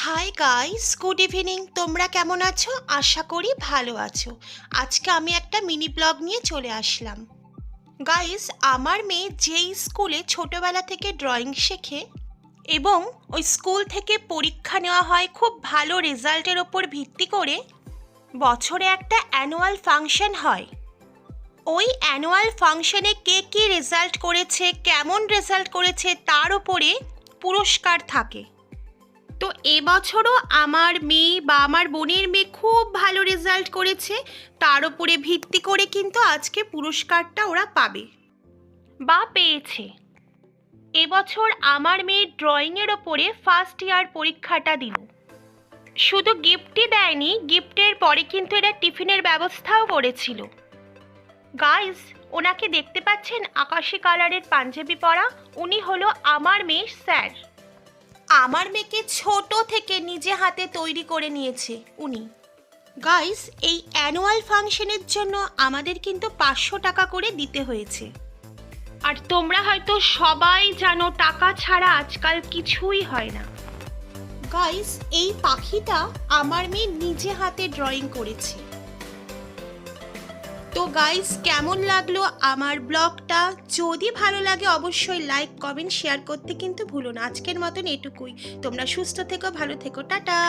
Hi guys, good evening. তোমরা কেমন আছো? আশা করি ভালো আছো। আজকে আমি একটা মিনি ব্লগ নিয়ে চলে আসলাম। গাইস, আমার মেয়ে যেই স্কুলে ছোটবেলা থেকে ড্রয়িং শেখে এবং ওই স্কুল থেকে পরীক্ষা নেওয়া হয় খুব ভালো রেজাল্টের ওপর ভিত্তি করে, বছরে একটা অ্যানুয়াল ফাংশন হয়। ওই অ্যানুয়াল ফাংশনে কে কী রেজাল্ট করেছে, কেমন রেজাল্ট করেছে তার ওপরে পুরস্কার থাকে। তো এবছরও আমার মেয়ে বা আমার বোনের মেয়ে খুব ভালো রেজাল্ট করেছে, তার উপরে ভিত্তি করে কিন্তু আজকে পুরস্কারটা ওরা পাবে বা পেয়েছে। এবছর আমার মেয়ে ড্রয়িংয়ের ওপরে ফার্স্ট ইয়ার পরীক্ষাটা দিল। শুধু গিফটই দেয়নি, গিফটের পরে কিন্তু এরা টিফিনের ব্যবস্থাও করেছিল। গাইস, ওনাকে দেখতে পাচ্ছেন আকাশি কালারের পাঞ্জাবি পরা, উনি হলো আমার মেয়ের স্যার। আমার মেয়েকে ছোট থেকে নিজে হাতে তৈরি করে নিয়েছে উনি। গাইস, এই অ্যানুয়াল ফাংশনের জন্য আমাদের কিন্তু 500 টাকা করে দিতে হয়েছে। আর তোমরা হয়তো সবাই জানো টাকা ছাড়া আজকাল কিছুই হয় না। গাইস, এই পাখিটা আমার মেয়ে নিজে হাতে ড্রয়িং করেছে। তো গাইস, কেমন লাগলো আমার ব্লগটা? যদি ভালো লাগে অবশ্যই লাইক, কমেন্ট, শেয়ার করতে কিন্তু ভুলো না। আজকের মতন এটুকুই। তোমরা সুস্থ থেকো, ভালো থেকো, টাটা।